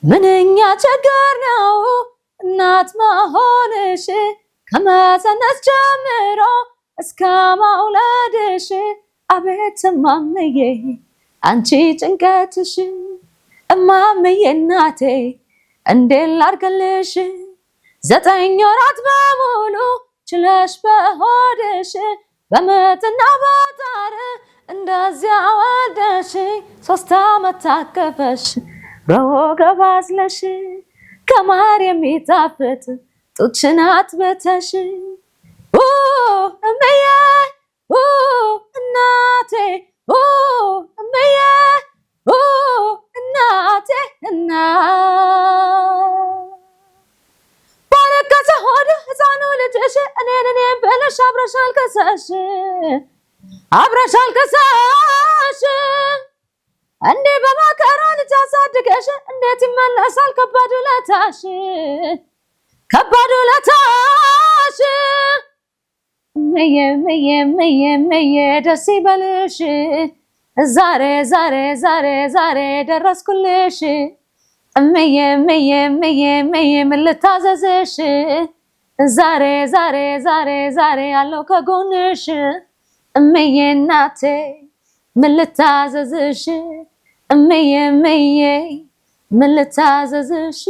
ምንኛ ችግር ነው እናት መሆንሽ ከመፀነስ ጀምሮ እስከ መውለድሽ አቤት እማምዬ አንቺ ጭንቀትሽ እማምዬ እናቴ እንዴት ላድርግልሽ 9 ወራት በሙሉ ችለሽ በሆድሽ በምጥና በጣር እንደዚያ ወልደሽ 3 ዓመት ታቀፈሽ በወገብ አዝለሽ ከማር የሚጣፍጥ ጡትሽን አጥብተሽ እምዬ እናቴ እምዬ እናቴ ባለቀሰ ሆድ ሕፃኑ ልጅሽ እኔን ብለሽ አብረሽ አልከሳሽ እንዴ በመከራ ልጅ አሳድገሽ እንዴት ይመለሳል ከባድ ውለታሽ እምዬ ደስ ይበልሽ ዛሬ ደረስኩልሽ እምዬ ምን ልታዘዝሽ ዛሬ ያለው ከጎንሽ እምዬ እናቴ ምን ልታዘዝሽ እምዬ ምን ልታዘዝሽ